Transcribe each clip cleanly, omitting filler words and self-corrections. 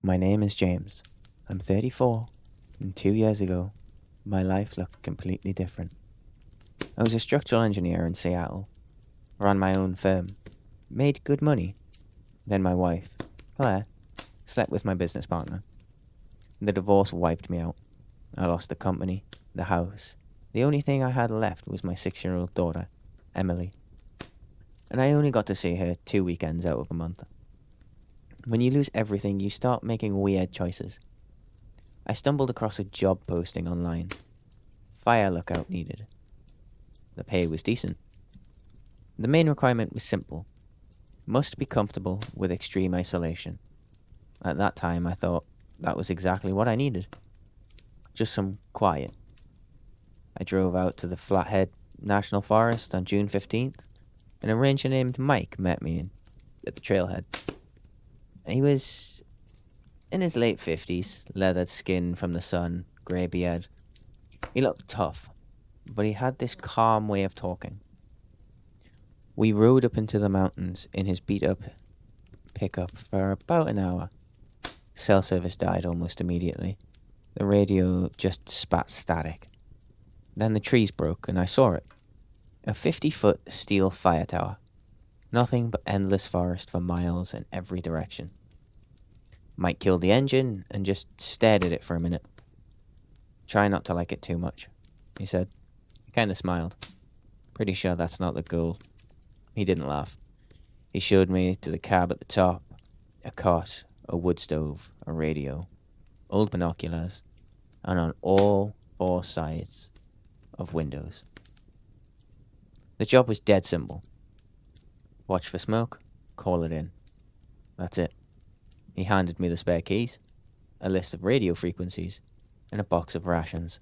My name is James. I'm 34, and 2 years ago, my life looked completely different. I was a structural engineer in Seattle, ran my own firm, made good money. Then my wife, Claire, slept with my business partner. The divorce wiped me out. I lost the company, the house. The only thing I had left was my 6-year-old daughter, Emily, and I only got to see her 2 weekends out of a month. When you lose everything, you start making weird choices. I stumbled across a job posting online. Fire lookout needed. The pay was decent. The main requirement was simple. Must be comfortable with extreme isolation. At that time, I thought that was exactly what I needed. Just some quiet. I drove out to the Flathead National Forest on June 15th, and a ranger named Mike met me at the trailhead. He was in his late 50s, leathered skin from the sun, grey beard. He looked tough, but he had this calm way of talking. We rode up into the mountains in his beat-up pickup for about an hour. Cell service died almost immediately. The radio just spat static. Then the trees broke, and I saw it. A 50-foot steel fire tower. Nothing but endless forest for miles in every direction. Mike killed the engine and just stared at it for a minute. Try not to like it too much, he said. He kind of smiled. Pretty sure that's not the goal. He didn't laugh. He showed me to the cab at the top. A cot, a wood stove, a radio, old binoculars, and on all 4 sides of windows. The job was dead simple. Watch for smoke, call it in. That's it. He handed me the spare keys, a list of radio frequencies, and a box of rations.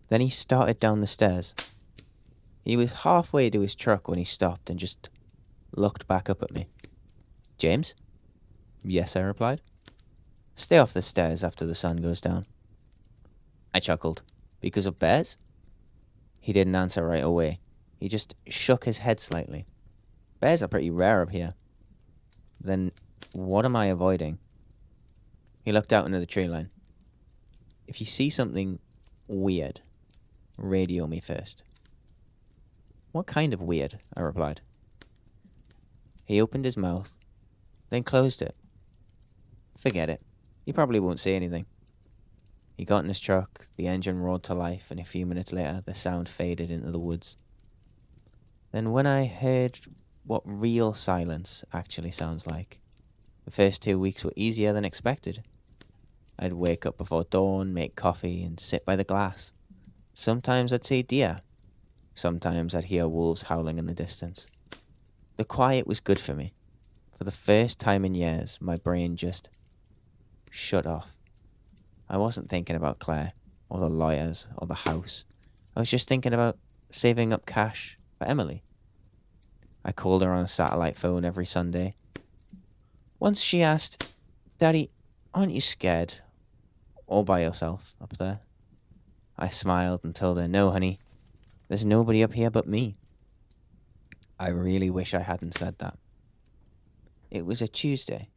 Then he started down the stairs. He was halfway to his truck when he stopped and just looked back up at me. James? Yes, I replied. Stay off the stairs after the sun goes down. I chuckled. Because of bears? He didn't answer right away. He just shook his head slightly. Bears are pretty rare up here. Then what am I avoiding? He looked out into the tree line. If you see something weird, radio me first. What kind of weird? I replied. He opened his mouth, then closed it. Forget it. You probably won't say anything. He got in his truck, the engine roared to life, and a few minutes later the sound faded into the woods. Then when I heard what real silence actually sounds like, the first 2 weeks were easier than expected. I'd wake up before dawn, make coffee, and sit by the glass. Sometimes I'd see deer. Sometimes I'd hear wolves howling in the distance. The quiet was good for me. For the first time in years, my brain just shut off. I wasn't thinking about Claire, or the lawyers, or the house. I was just thinking about saving up cash for Emily. I called her on a satellite phone every Sunday. Once she asked, Daddy, aren't you scared? All by yourself up there? I smiled and told her, no, honey, there's nobody up here but me. I really wish I hadn't said that. It was a Tuesday,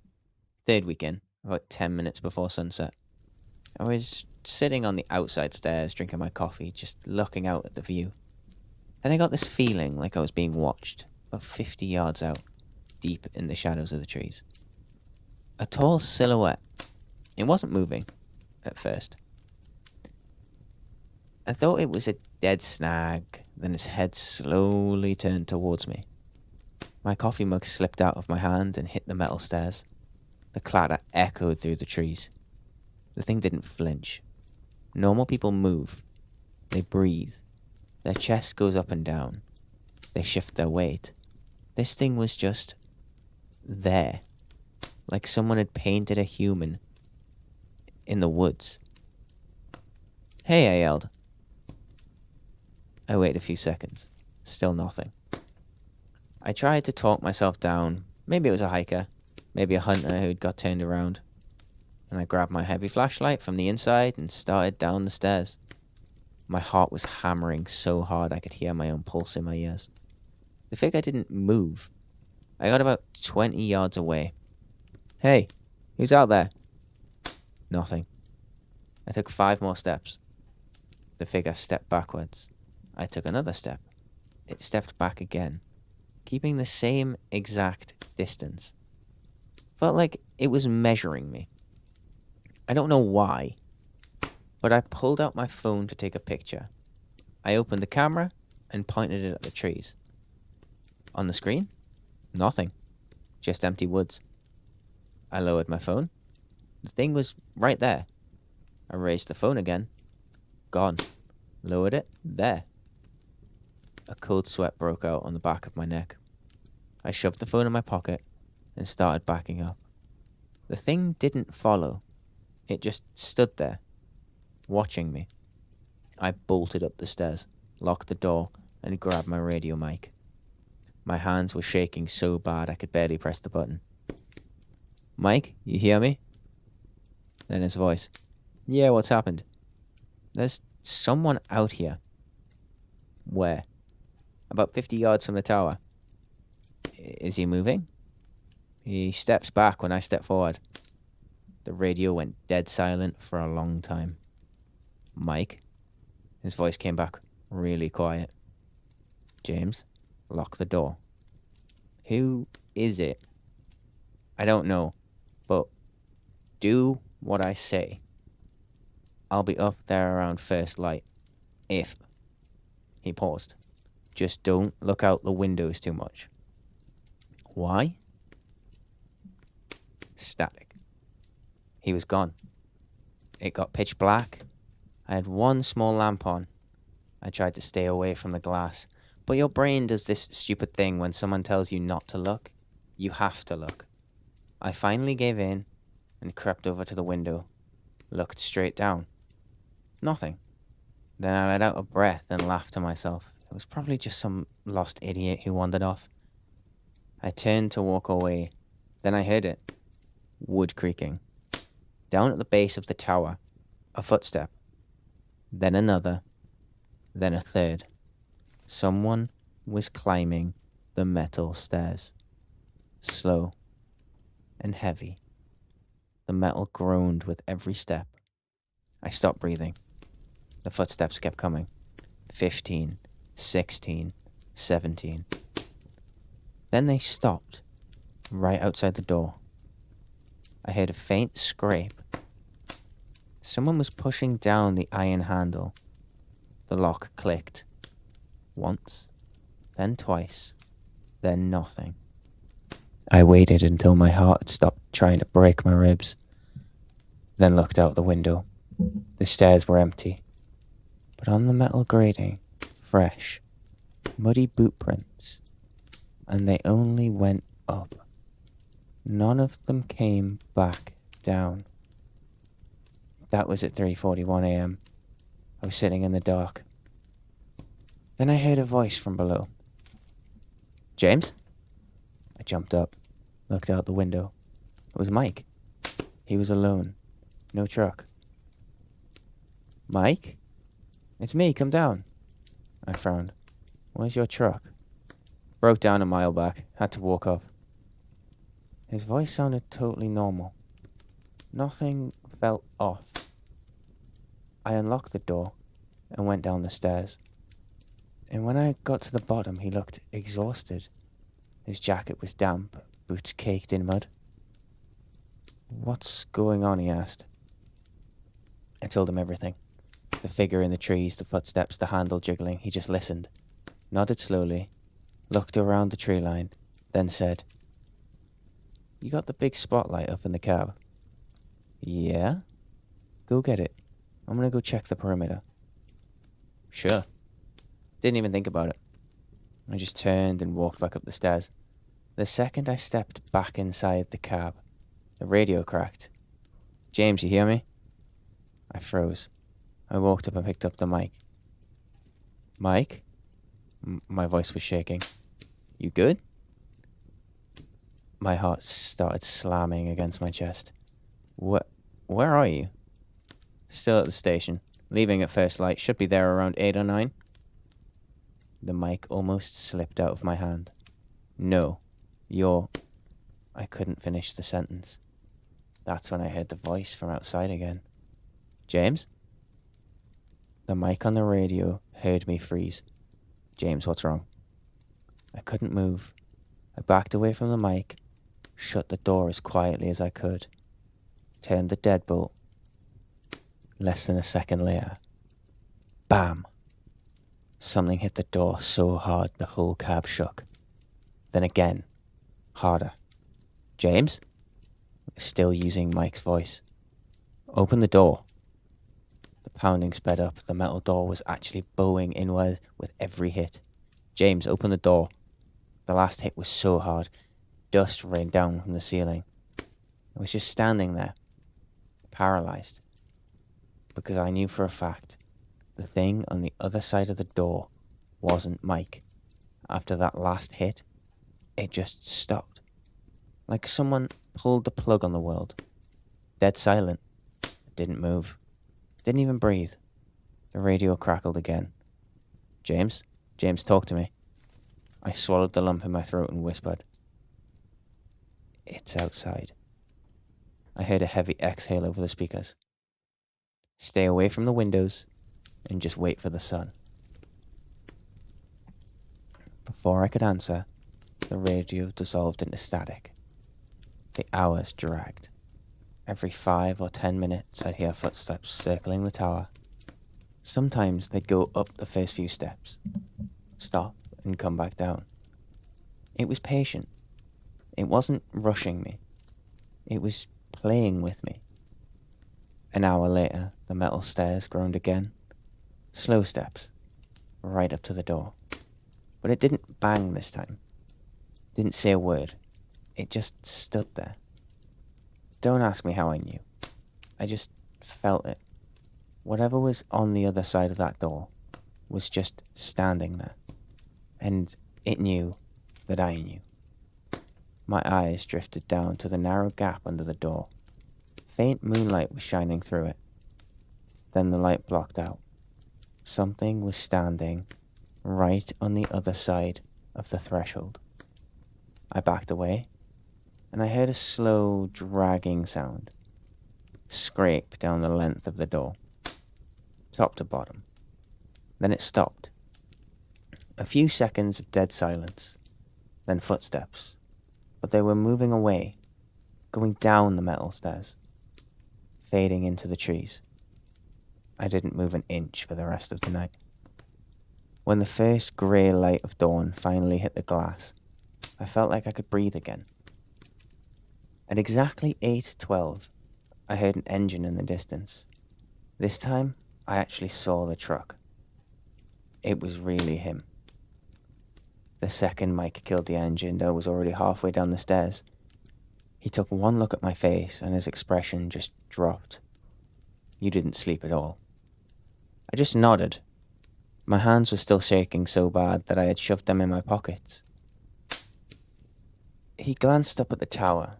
3rd weekend, about 10 minutes before sunset. I was sitting on the outside stairs drinking my coffee, just looking out at the view. Then I got this feeling like I was being watched, about 50 yards out, deep in the shadows of the trees. A tall silhouette. It wasn't moving, at first. I thought it was a dead snag, then its head slowly turned towards me. My coffee mug slipped out of my hand and hit the metal stairs. The clatter echoed through the trees. The thing didn't flinch. Normal people move. They breathe. Their chest goes up and down. They shift their weight. This thing was just there. Like someone had painted a human in the woods. Hey, I yelled. I waited a few seconds. Still nothing. I tried to talk myself down. Maybe it was a hiker. Maybe a hunter who'd got turned around. And I grabbed my heavy flashlight from the inside and started down the stairs. My heart was hammering so hard I could hear my own pulse in my ears. The figure didn't move. I got about 20 yards away. Hey, who's out there? Nothing. I took 5 more steps. The figure stepped backwards. I took another step. It stepped back again, keeping the same exact distance. Felt like it was measuring me. I don't know why, but I pulled out my phone to take a picture. I opened the camera and pointed it at the trees. On the screen, nothing. Just empty woods. I lowered my phone. The thing was right there. I raised the phone again. Gone. Lowered it. There. A cold sweat broke out on the back of my neck. I shoved the phone in my pocket and started backing up. The thing didn't follow. It just stood there, watching me. I bolted up the stairs, locked the door, and grabbed my radio mic. My hands were shaking so bad I could barely press the button. "Mike, you hear me?" Then his voice. "Yeah, what's happened?" "There's someone out here." "Where?" "About 50 yards from the tower." "Is he moving?" "He steps back when I step forward." The radio went dead silent for a long time. "Mike?" His voice came back really quiet. "James, lock the door." "Who is it?" "I don't know, but do what I say. I'll be up there around first light. If..." He paused. "Just don't look out the windows too much." "Why?" Static. He was gone. It got pitch black. I had one small lamp on. I tried to stay away from the glass, but your brain does this stupid thing when someone tells you not to look. You have to look. I finally gave in and crept over to the window, looked straight down. Nothing. Then I let out a breath and laughed to myself. It was probably just some lost idiot who wandered off. I turned to walk away. Then I heard it. Wood creaking. Down at the base of the tower, a footstep. Then another. Then a third. Someone was climbing the metal stairs. Slow and heavy. The metal groaned with every step. I stopped breathing. The footsteps kept coming. 15, 16, 17. Then they stopped, right outside the door. I heard a faint scrape. Someone was pushing down the iron handle. The lock clicked. Once, then twice, then nothing. I waited until my heart stopped trying to break my ribs, then looked out the window. The stairs were empty, but on the metal grating, fresh, muddy boot prints, and they only went up. None of them came back down. That was at 3:41 a.m. I was sitting in the dark. Then I heard a voice from below. "James?" I jumped up, looked out the window. It was Mike. He was alone. No truck. "Mike? It's me, come down." I frowned. "Where's your truck?" "Broke down a mile back. Had to walk up." His voice sounded totally normal. Nothing felt off. I unlocked the door and went down the stairs. And when I got to the bottom, he looked exhausted. His jacket was damp, boots caked in mud. "What's going on?" he asked. I told him everything. The figure in the trees, the footsteps, the handle jiggling. He just listened, nodded slowly, looked around the tree line, then said, "You got the big spotlight up in the cab?" "Yeah." "Go get it. I'm gonna go check the perimeter." "Sure." Didn't even think about it. I just turned and walked back up the stairs. The second I stepped back inside the cab, the radio cracked. "James, you hear me?" I froze. I walked up and picked up the mic. "Mike?" My voice was shaking. "You good?" My heart started slamming against my chest. Where are you?" "Still at the station. Leaving at first light. Should be there around 8 or 9. The mic almost slipped out of my hand. "No, you're..." I couldn't finish the sentence. That's when I heard the voice from outside again. James? The mic on the radio heard me freeze. James, what's wrong? I couldn't move. I backed away from the mic, shut the door as quietly as I could, turned the deadbolt. Less than a second later, bam! Something hit the door so hard the whole cab shook. Then again, harder. James? Still using Mike's voice. Open the door. The pounding sped up. The metal door was actually bowing inward with every hit. James, open the door. The last hit was so hard. Dust rained down from the ceiling. I was just standing there, paralyzed, because I knew for a fact the thing on the other side of the door wasn't Mike. After that last hit, it just stopped. Like someone pulled the plug on the world. Dead silent. It didn't move. Didn't even breathe. The radio crackled again. James? James, talk to me. I swallowed the lump in my throat and whispered. It's outside. I heard a heavy exhale over the speakers. Stay away from the windows and just wait for the sun. Before I could answer, the radio dissolved into static. The hours dragged. Every 5 or 10 minutes I'd hear footsteps circling the tower. Sometimes they'd go up the first few steps, stop and come back down. It was patient. It wasn't rushing me. It was playing with me. An hour later, the metal stairs groaned again. Slow steps, right up to the door. But it didn't bang this time. Didn't say a word. It just stood there. Don't ask me how I knew. I just felt it. Whatever was on the other side of that door was just standing there. And it knew that I knew. My eyes drifted down to the narrow gap under the door. Faint moonlight was shining through it. Then the light blocked out. Something was standing right on the other side of the threshold. I backed away, and I heard a slow, dragging sound. Scrape down the length of the door, top to bottom. Then it stopped. A few seconds of dead silence, then footsteps, but they were moving away, going down the metal stairs, fading into the trees. I didn't move an inch for the rest of the night. When the first grey light of dawn finally hit the glass, I felt like I could breathe again. At exactly 8:12, I heard an engine in the distance. This time, I actually saw the truck. It was really him. The second Mike killed the engine, I was already halfway down the stairs. He took one look at my face, and his expression just dropped. You didn't sleep at all. I just nodded. My hands were still shaking so bad that I had shoved them in my pockets. He glanced up at the tower.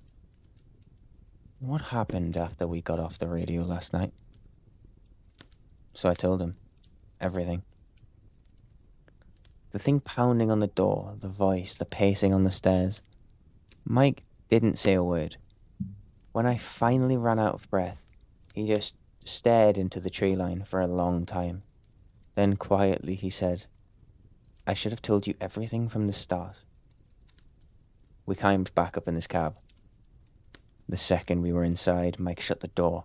What happened after we got off the radio last night? So I told him. Everything. The thing pounding on the door, the voice, the pacing on the stairs. Mike didn't say a word. When I finally ran out of breath, he just stared into the tree line for a long time. Then quietly he said, I should have told you everything from the start. We climbed back up in his cab. The second we were inside, Mike shut the door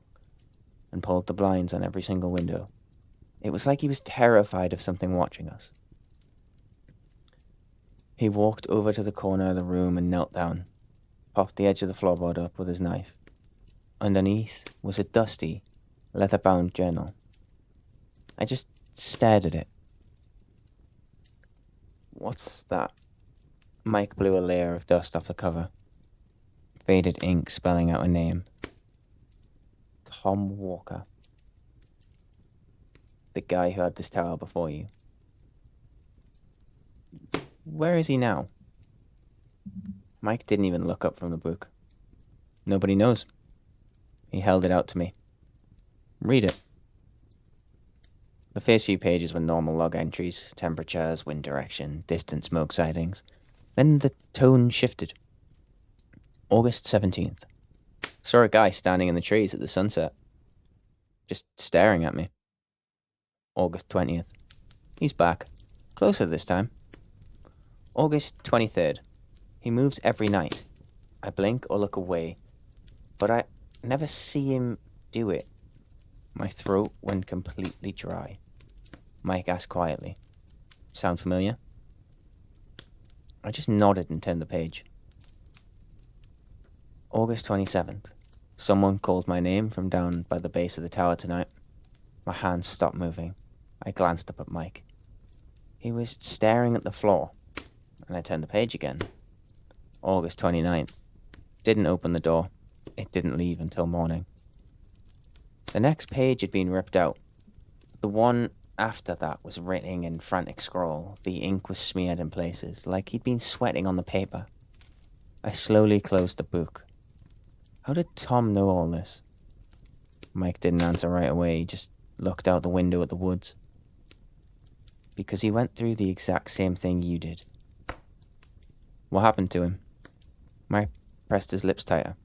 and pulled the blinds on every single window. It was like he was terrified of something watching us. He walked over to the corner of the room and knelt down, popped the edge of the floorboard up with his knife. Underneath was a dusty, leather-bound journal. I just stared at it. What's that? Mike blew a layer of dust off the cover. Faded ink spelling out a name. Tom Walker. The guy who had this tower before you. Where is he now? Mike didn't even look up from the book. Nobody knows. He held it out to me. Read it. The first few pages were normal log entries, temperatures, wind direction, distant smoke sightings. Then the tone shifted. August 17th. Saw a guy standing in the trees at the sunset, just staring at me. August 20th. He's back. Closer this time. August 23rd. He moves every night. I blink or look away, but I never see him do it. My throat went completely dry. Mike asked quietly, "Sound familiar?" I just nodded and turned the page. August 27th. Someone called my name from down by the base of the tower tonight. My hands stopped moving. I glanced up at Mike. He was staring at the floor, and I turned the page again. August 29th. Didn't open the door. It didn't leave until morning. The next page had been ripped out. The one after that was written in frantic scrawl. The ink was smeared in places, like he'd been sweating on the paper. I slowly closed the book. How did Tom know all this? Mike didn't answer right away. He just looked out the window at the woods. Because he went through the exact same thing you did. What happened to him? Mike pressed his lips tighter.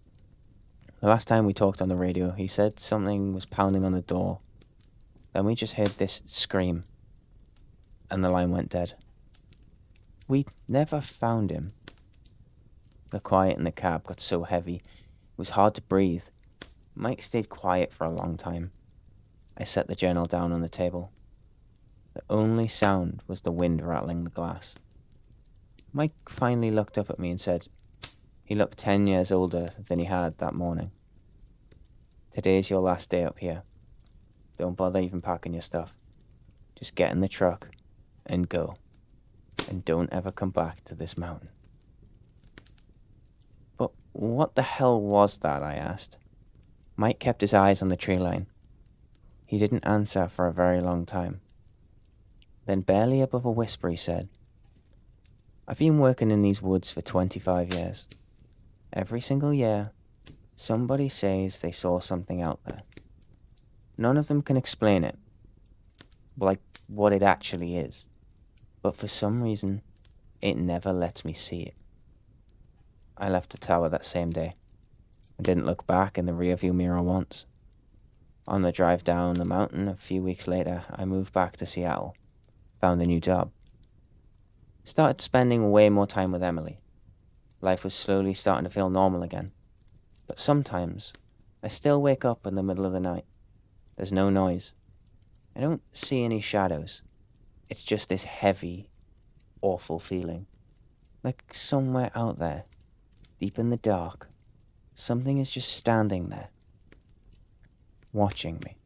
The last time we talked on the radio, he said something was pounding on the door. Then we just heard this scream, and the line went dead. We never found him. The quiet in the cab got so heavy, it was hard to breathe. Mike stayed quiet for a long time. I set the journal down on the table. The only sound was the wind rattling the glass. Mike finally looked up at me and said, he looked 10 years older than he had that morning. "Today's your last day up here. Don't bother even packing your stuff. Just get in the truck and go. And don't ever come back to this mountain." But what the hell was that? I asked. Mike kept his eyes on the tree line. He didn't answer for a very long time. Then barely above a whisper he said, "I've been working in these woods for 25 years. Every single year, somebody says they saw something out there. None of them can explain it, like what it actually is. But for some reason, it never lets me see it." I left the tower that same day. I didn't look back in the rearview mirror once. On the drive down the mountain a few weeks later, I moved back to Seattle, found a new job. Started spending way more time with Emily. Life was slowly starting to feel normal again. But sometimes, I still wake up in the middle of the night. There's no noise. I don't see any shadows. It's just this heavy, awful feeling. Like somewhere out there, deep in the dark, something is just standing there, watching me.